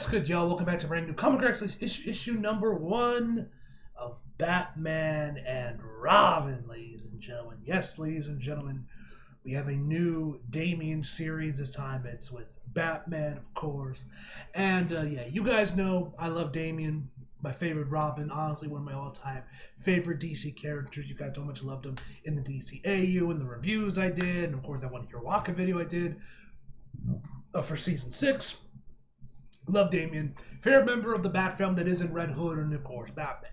What's good, y'all? Welcome back to brand new Comic Rex issue number 1 of Batman and Robin, ladies and gentlemen. Yes, ladies and gentlemen, we have a new Damian series. This time it's with Batman, of course. And yeah, you guys know I love Damian, my favorite Robin, honestly one of my all-time favorite DC characters. You guys know how much I loved him in the DCAU and the reviews I did, and of course that one Your Waka video I did for season 6. Love Damian. Favorite member of the Bat film that isn't Red Hood and of course Batman.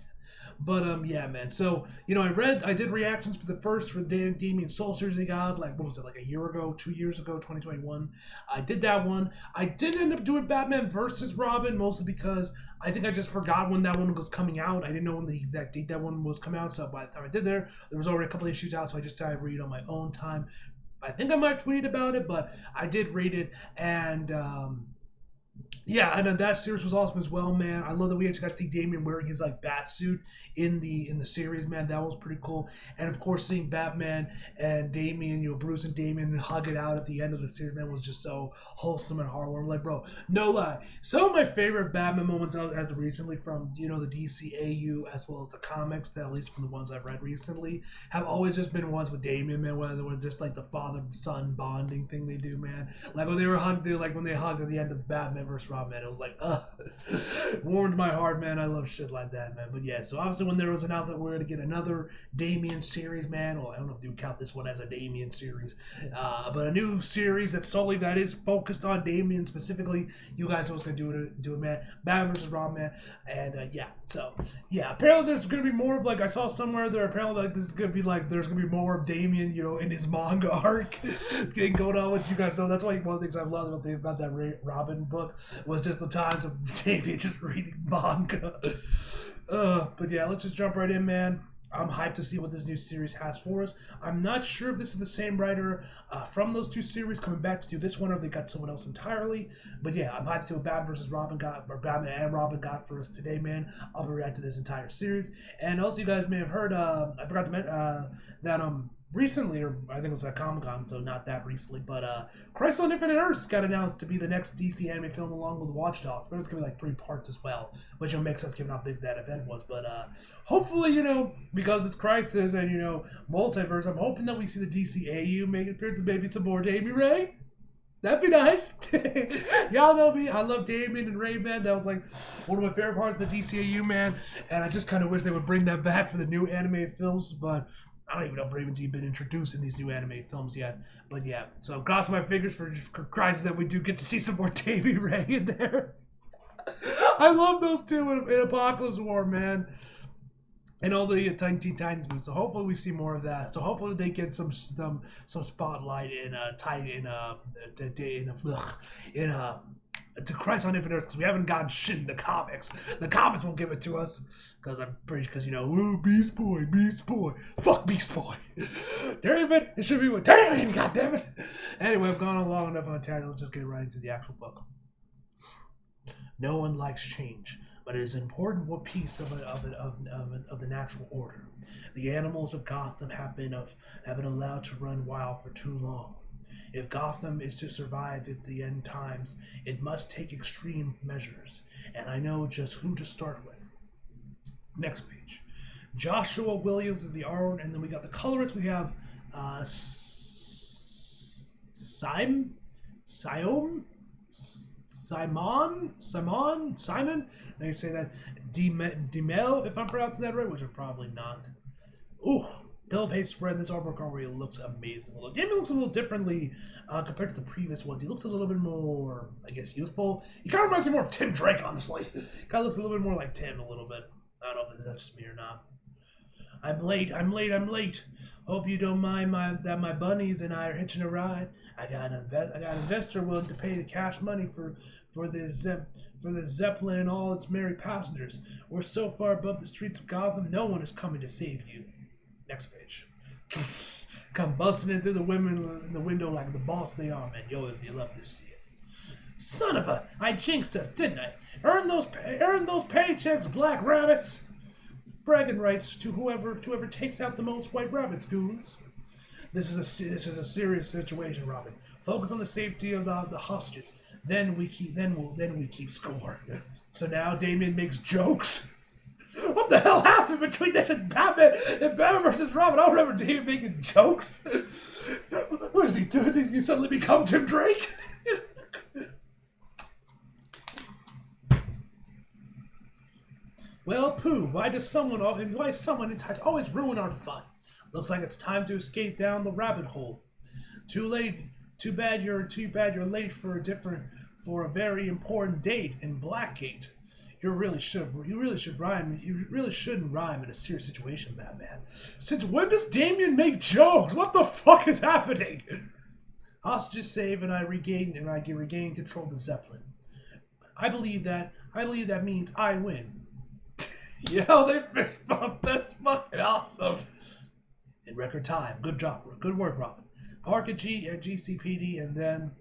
But yeah, man. So I did reactions for the Damian Soul series they got like, what was it, like a year ago, 2 years ago, 2021. I did that one. I did end up doing Batman versus Robin mostly because I think I just forgot when that one was coming out. I didn't know when the exact date that one was coming out. So by the time I did there was already a couple issues out. So I just decided to read on my own time. I think I might tweet about it, but I did read it and. Yeah, and that series was awesome as well, man. I love that we actually got to see Damian wearing his like bat suit in the series, man. That was pretty cool. And of course, seeing Batman and Damian, Bruce and Damian hug it out at the end of the series, man, was just so wholesome and heartwarming. Like, bro, no lie, some of my favorite Batman moments as of recently from the DCAU as well as the comics, at least from the ones I've read recently, have always just been ones with Damian, man. Whether it was just like the father-son bonding thing they do, man. Like when they were hugged, like when they hugged at the end of Batman vs. Robin, man, it was like, warmed my heart, man. I love shit like that, man. But yeah, so obviously when there was announced that we're going to get another Damian series, man, well, I don't know if you count this one as a Damian series, but a new series that is focused on Damian specifically. You guys know what's going to do it, man. Batman vs. Robin, man. And yeah, so yeah, apparently there's going to be more of, like, I saw somewhere there, apparently like this is going to be like, there's going to be more of Damian, in his manga arc getting going on with, you guys know. That's why one of the things I loved about that Robin book was just the times of Damian just reading manga. But yeah, let's just jump right in, man. I'm hyped to see what this new series has for us. I'm not sure if this is the same writer from those two series coming back to do this one, or if they got someone else entirely. But yeah, I'm hyped to see what Batman vs. Robin got, or Batman and Robin got for us today, man. I'll be reacting to this entire series. And also, you guys may have heard, I forgot to mention that recently, or I think it was at Comic-Con, so not that recently, but Crisis on Infinite Earths got announced to be the next DC anime film along with Watch Dogs, but it's going to be like 3 parts as well, which will make sense given how big that event was. But hopefully, because it's Crisis and, multiverse, I'm hoping that we see the DCAU make an appearance and maybe some more Damian Ray. That'd be nice. Y'all know me. I love Damian and Ray, man. That was like one of my favorite parts of the DCAU, man. And I just kind of wish they would bring that back for the new anime films, but I don't even know if Raven's even been introduced in these new anime films yet. But yeah, so crossing my fingers for Crisis that we do get to see some more Damian Ray in there. I love those two in Apocalypse War, man. And all the Tiny movies. So hopefully we see more of that. So hopefully they get some spotlight to Christ on Infinite Earth, because we haven't gotten shit in the comics. The comics won't give it to us, because ooh, Beast Boy, fuck Beast Boy. David, it should be with Damian, goddammit. Anyway, I've gone on long enough on a tangent. Let's just get right into the actual book. No one likes change, but it is an important piece of the natural order. The animals of Gotham have been allowed to run wild for too long. If Gotham is to survive at the end times, it must take extreme measures, and I know just who to start with. Next page. Joshua Williams is the art, and then we got the colorists. We have Simon. Now you say that Demel, if I'm pronouncing that right, which I'm probably not. Ooh. Double page spread. This artwork already looks amazing. Damian looks a little differently compared to the previous ones. He looks a little bit more, I guess, youthful. He kind of reminds me more of Tim Drake, honestly. Kind of looks a little bit more like Tim, a little bit. I don't know if that's just me or not. I'm late. Hope you don't mind that my bunnies and I are hitching a ride. I got an investor willing to pay the cash money for this Zeppelin and all its merry passengers. We're so far above the streets of Gotham, no one is coming to save you. Next page. Come busting in through the women in the window like the boss they are, man. You love to see it. Son of a, I jinxed us, didn't I? Earn those paychecks, black rabbits. Bragging rights to whoever takes out the most white rabbits, goons. This is a serious situation, Robin. Focus on the safety of the hostages. Then we keep score. So now Damian makes jokes. What the hell happened between this and Batman versus Robin? I don't remember Damian making jokes. What is he doing? Did you suddenly become Tim Drake? Well, Pooh, why is someone in tights always ruin our fun? Looks like it's time to escape down the rabbit hole. Too late. Too bad you're late for a very important date in Blackgate. You really shouldn't rhyme in a serious situation, Batman. Since when does Damian make jokes? What the fuck is happening? Hostages saved and I regain control of the Zeppelin. I believe that means I win. Yeah, they fist bump. That's fucking awesome. In record time. Good job. Good work, Robin. Park at GCPD and then...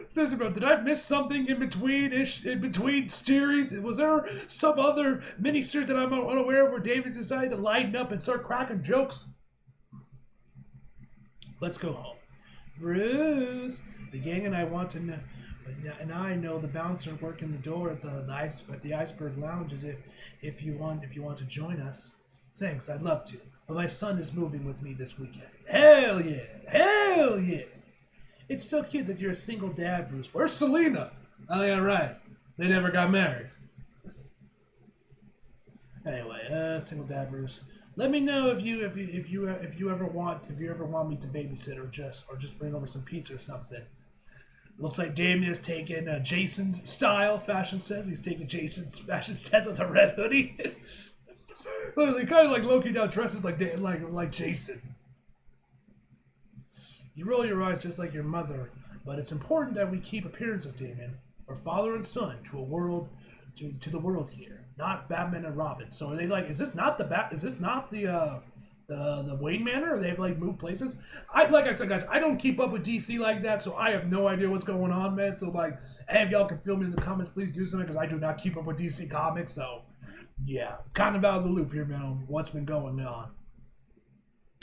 Seriously, bro, did I miss something in between series? Was there some other mini-series that I'm unaware of where David decided to lighten up and start cracking jokes? Let's go home. Bruce, the gang and I want to know... And I know the bouncer working the door at the Iceberg Lounge is if you want to join us. Thanks, I'd love to. But my son is moving with me this weekend. Hell yeah! Hell yeah! It's so cute that you're a single dad, Bruce. Where's Selena? Oh yeah, right. They never got married. Anyway, single dad, Bruce. Let me know if you ever want me to babysit or just bring over some pizza or something. Looks like Damian is taking Jason's style. Fashion says he's taking Jason's fashion sense with a red hoodie. Literally, kind of like Loki now dresses like Jason. You roll your eyes just like your mother, but it's important that we keep appearances, Damian. We're father and son to the world here, not Batman and Robin. So are they like? Is this not the Wayne Manor? Or they've like moved places? Like I said, guys, I don't keep up with DC like that, so I have no idea what's going on, man. So like, if y'all can fill me in the comments, please do something because I do not keep up with DC comics. So yeah, kind of out of the loop here, man. What's been going on?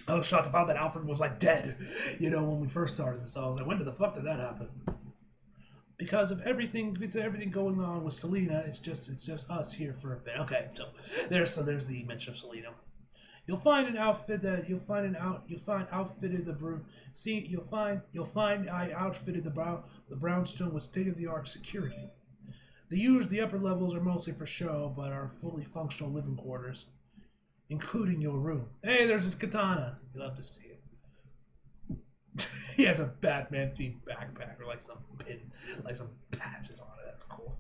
I was shocked to find that Alfred was like dead, when we first started this. So I was like, when the fuck did that happen? Because of everything going on with Selena, it's just us here for a bit. Okay, so there's the mention of Selena. You'll find I outfitted the brownstone with state-of-the-art security. The upper levels are mostly for show, but are fully functional living quarters, including your room. Hey, there's his katana. You'll have to see it. He has a Batman-themed backpack or like some patches on it. That's cool.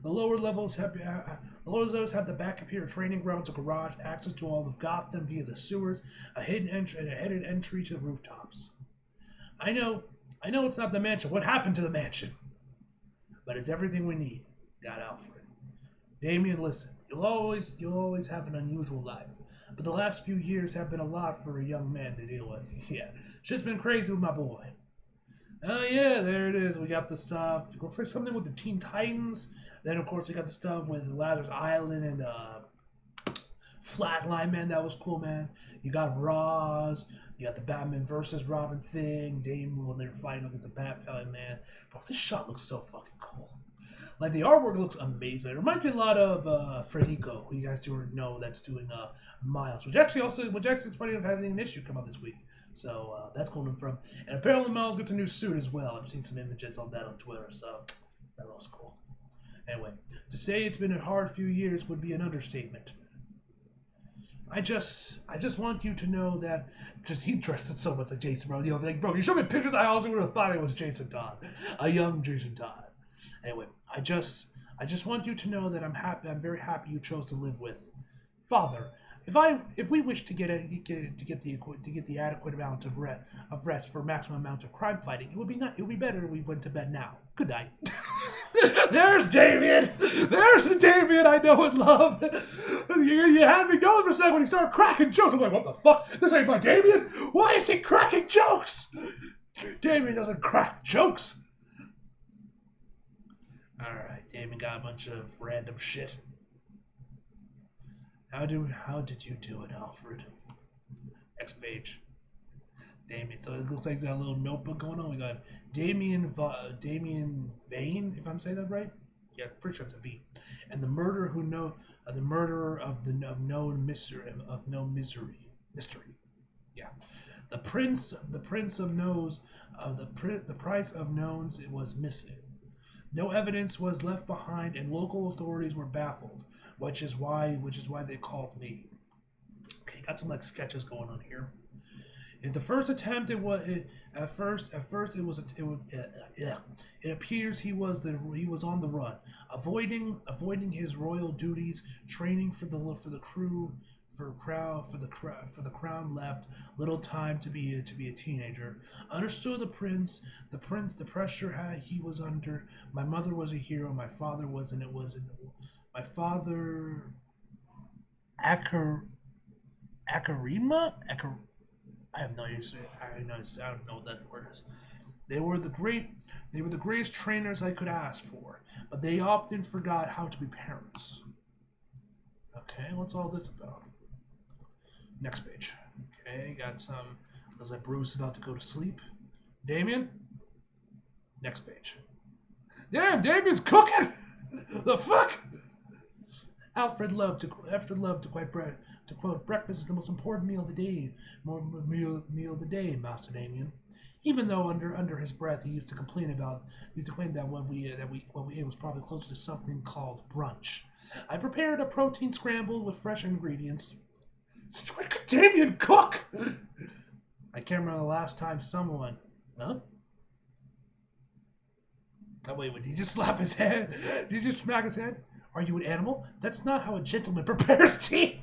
The lower levels have the backup here, training grounds, a garage, access to all of Gotham via the sewers, a hidden entry to the rooftops. I know it's not the mansion. What happened to the mansion? But it's everything we need. Got Alfred. Damian, listen. You'll always have an unusual life. But the last few years have been a lot for a young man to deal with. Yeah. Just been crazy with my boy. Oh yeah, there it is. We got the stuff. It looks like something with the Teen Titans. Then of course we got the stuff with Lazarus Island and Flatline, man. That was cool, man. You got Roz. You got the Batman versus Robin thing. Damian when they're fighting against the Bat Family, man. Bro, this shot looks so fucking cool. Like, the artwork looks amazing. It reminds me a lot of Frederico, who you guys do know that's doing Miles, which actually it's funny enough having an issue come out this week. So that's going from. And apparently Miles gets a new suit as well. I've seen some images on that on Twitter, so that looks cool. Anyway, to say it's been a hard few years would be an understatement. I just want you to know that he dressed it so much like Jason, bro. Bro, you showed me pictures, I also would have thought it was Jason Todd, a young Jason Todd. Anyway, I just want you to know that I'm very happy you chose to live with Father. If we wish to get the adequate amount of rest for maximum amount of crime fighting, it would be better if we went to bed now. Good night. There's Damian. There's the Damian I know and love. You had me going for a second when he started cracking jokes. I'm like, what the fuck? This ain't my Damian. Why is he cracking jokes? Damian doesn't crack jokes. Alright, Damian got a bunch of random shit. How did you do it, Alfred? Next page. Damian. So it looks like there's a little notebook going on. We got Damian Vane, if I'm saying that right. Yeah, pretty sure it's a V. And the murderer the murderer of no mystery. Yeah, the prince of knows of the price of knowns it was missing. No evidence was left behind, and local authorities were baffled, which is why they called me. Okay, got some like sketches going on here. In the first attempt, it appears he was on the run, avoiding his royal duties, training for the crown left little time to be a teenager. Understood the pressure he was under. My mother was a hero. My father wasn't. My father, Akarima. I have no idea. I don't know what that word is. They were the greatest trainers I could ask for, but they often forgot how to be parents. Okay, what's all this about? Next page. Okay, got some. Looks like Bruce is about to go to sleep. Damian. Next page. Damn, Damian's cooking. The fuck. Alfred loved to quote, breakfast is the most important meal of the day, meal of the day, Master Damian. Even though under his breath he used to complain that what we ate was probably closer to something called brunch. I prepared a protein scramble with fresh ingredients. What could Damian cook? I can't remember the last time someone. Huh? Oh, wait, did he just slap his head? Did he just smack his head? Are you an animal? That's not how a gentleman prepares tea.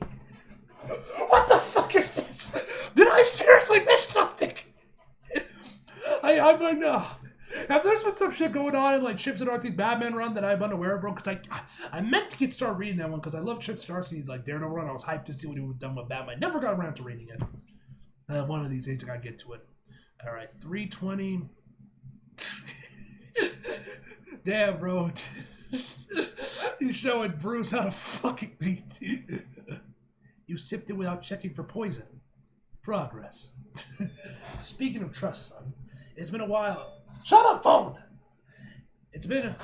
What the fuck is this? Did I seriously miss something? I'm unaware. Have there's been some shit going on in like Chips and Darcy's Batman run that I'm unaware of, bro? Because I meant to start reading that one because I love Chips and Darcy's like Daredevil run. I was hyped to see what he would have done with Batman. Never got around to reading it. One of these days I gotta get to it. All right, 320. Damn, bro. He's showing Bruce how to fucking beat. You sipped it without checking for poison. Progress. Speaking of trust, son, it's been a while. Shut up, phone! It's been a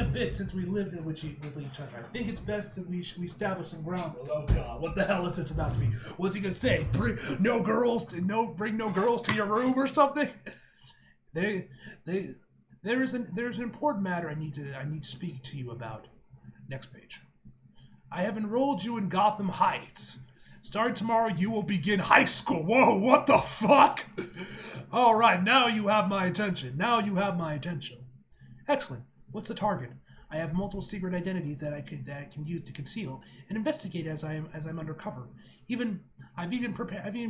bit since we lived with each other. I think it's best that we establish some ground. Oh God, what the hell is this about to be? What's he gonna say? Bring no girls to your room or something? There's an important matter I need to speak to you about. Next page. I have enrolled you in Gotham Heights. Starting tomorrow, you will begin high school. Whoa, what the fuck? All right, now you have my attention. Excellent. What's the target? I have multiple secret identities that I can use to conceal and investigate as I'm undercover. I've even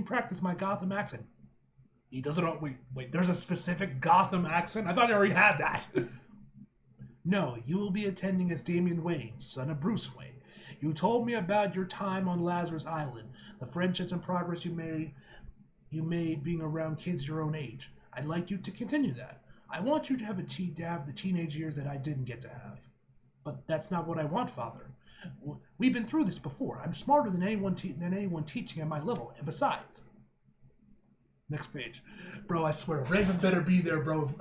practiced my Gotham accent. He doesn't. Wait. There's a specific Gotham accent. I thought he already had that. No, you will be attending as Damian Wayne, son of Bruce Wayne. You told me about your time on Lazarus Island, the friendships and progress you made being around kids your own age. I'd like you to continue that. I want you to have the teenage years that I didn't get to have. But that's not what I want, Father. We've been through this before. I'm smarter than anyone teaching at my level, and besides. Next page. Bro, I swear, Raven better be there, bro.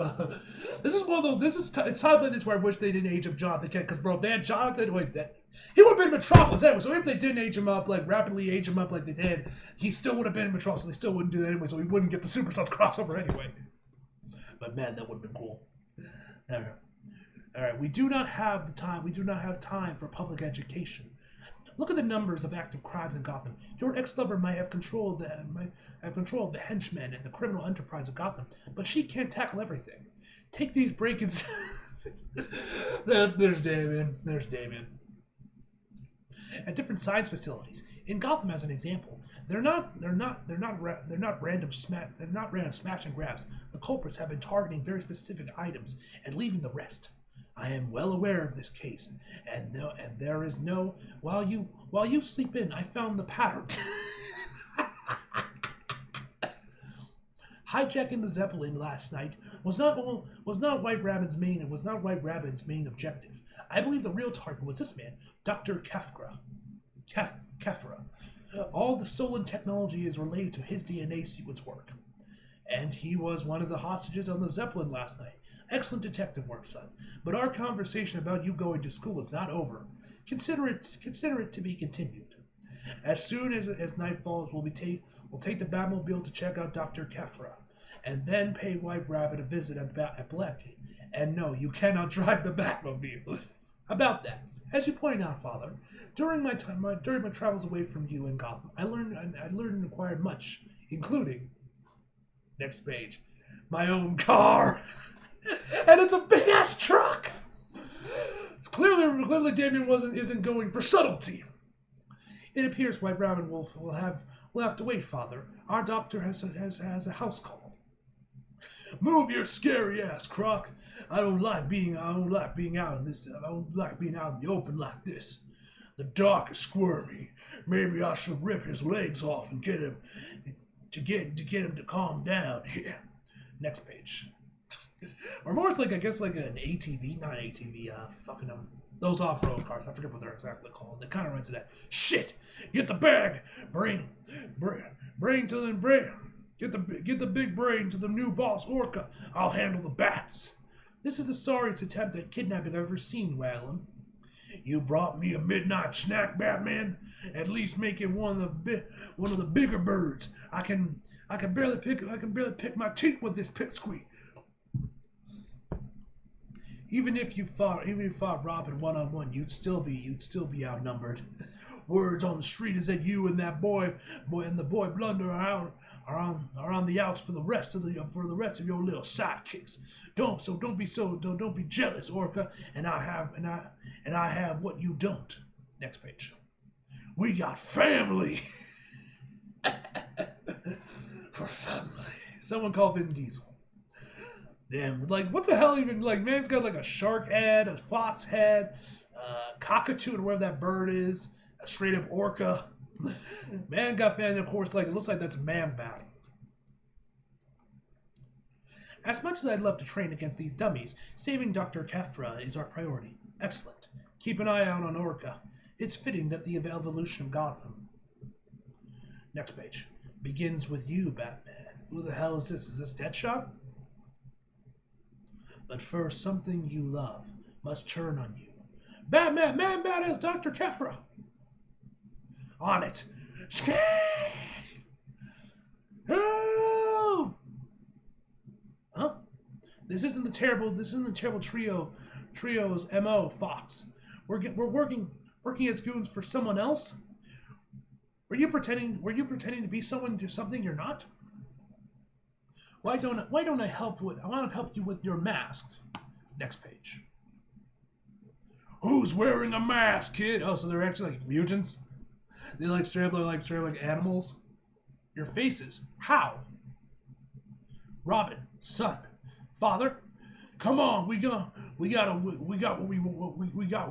This is one of those, it's time like this where I wish they didn't age up Jonathan Kent, because, bro, if they had Jonathan, he would have been Metropolis anyway, so if they didn't age him up, rapidly age him up like they did, he still would have been Metropolis, so they still wouldn't do that anyway, so we wouldn't get the Super Sons crossover anyway. But, man, that would have been cool. Alright, we do not have time for public education. Look at the numbers of active crimes in Gotham. Your ex-lover might have control of the henchmen and the criminal enterprise of Gotham, but she can't tackle everything. Take these break-ins. There's Damian. At different science facilities in Gotham, as an example, they're not random smash and grabs. The culprits have been targeting very specific items and leaving the rest. I am well aware of this case, and there is no. While you sleep in, I found the pattern. Hijacking the Zeppelin last night was not White Rabbit's main objective. I believe the real target was this man, Dr. Kefra. All the stolen technology is related to his DNA sequence work. And he was one of the hostages on the Zeppelin last night. Excellent detective work, son. But our conversation about you going to school is not over. Consider it to be continued. As soon as night falls, we'll take the Batmobile to check out Dr. Kefra, and then pay White Rabbit a visit at Blackgate. And no, you cannot drive the Batmobile. About that, as you pointed out, Father, during my travels away from you in Gotham, I learned and acquired much, including, next page, my own car. And it's a big ass truck. Clearly Damian isn't going for subtlety. It appears White Rabbit will have to wait, Father. Our doctor has a house call. Move your scary ass, Croc. I don't like being out in the open like this. The doc is squirmy. Maybe I should rip his legs off and get him to calm down. Here. Next page. Or more, it's like, I guess, like an ATV, not an ATV, fucking those off-road cars. I forget what they're exactly called. It kind of runs to that. Shit! Get the bag! Brain to the brain. Get the big brain to the new boss, Orca. I'll handle the bats. This is the sorriest attempt at kidnapping I've ever seen, Whalen. You brought me a midnight snack, Batman. At least make it one of the bigger birds. I can barely pick my teeth with this pipsqueak. Even if you fought Robin one-on-one, you'd still be outnumbered. Words on the street is that you and that boy Blunder are on the outs for the rest of your little sidekicks. Don't be jealous, Orca. And I have what you don't. Next page. We got family. For family. Someone called Vin Diesel. Damn, like, what the hell even, like, man's got, like, a shark head, a fox head, cockatoo, or whatever that bird is, a straight-up orca. Man got fans, of course, like, it looks like that's a man battle. As much as I'd love to train against these dummies, saving Dr. Kefra is our priority. Excellent. Keep an eye out on Orca. It's fitting that the evolution of Gotham. Next page. Begins with you, Batman. Who the hell is this? Is this Deadshot? But first, something you love must turn on you. Batman, man badass Dr. Kefra. On it. Help! Huh? This isn't the terrible trio's MO, Fox. We're working as goons for someone else? Were you pretending to be something you're not? Why don't I help you with your masks? Next page. Who's wearing a mask, kid? Oh, so they're actually like mutants? They're like straight up animals? Your faces. How? Robin, son, father, come on, we got what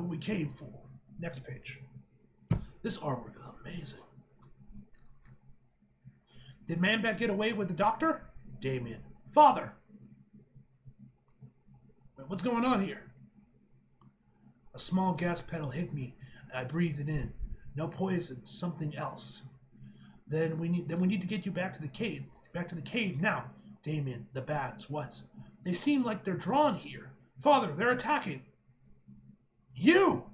we came for. Next page. This artwork is amazing. Did Man-Bat get away with the doctor? Damian. Father! What's going on here? A small gas pedal hit me, and I breathed it in. No poison, something else. Then we need to get you back to the cave. Back to the cave now. Damian, the bats, what? They seem like they're drawn here. Father, they're attacking. You!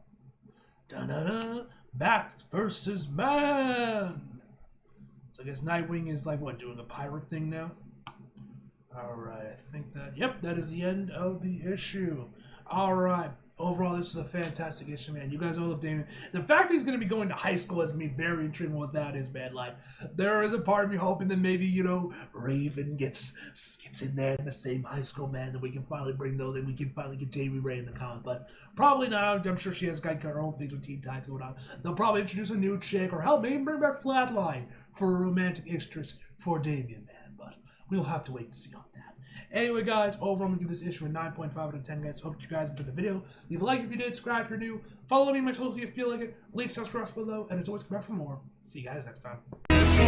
Da-da-da! Bats versus man! So I guess Nightwing is like, what, doing a pirate thing now? Alright, I think that is the end of the issue. Alright, overall, this is a fantastic issue, man. You guys all love Damian. The fact that he's going to be going to high school has me very intrigued what that is, man. Like, there is a part of me hoping that maybe, you know, Raven gets in there in the same high school, man, that we can finally bring those and we can finally get Jamie Ray in the comic. But probably not. I'm sure she has got her own things with Teen Titans going on. They'll probably introduce a new chick, or hell, maybe bring back Flatline for a romantic interest for Damian, man. But we'll have to wait and see on that. Anyway, guys, overall, I'm going to give this issue a 9.5 out of 10, guys. Hope you guys enjoyed the video. Leave a like if you did, subscribe if you're new. Follow me on my socials if you feel like it. Links down below, and as always, come back for more. See you guys next time. She's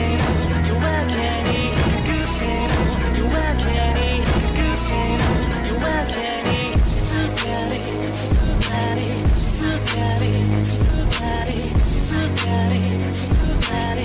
too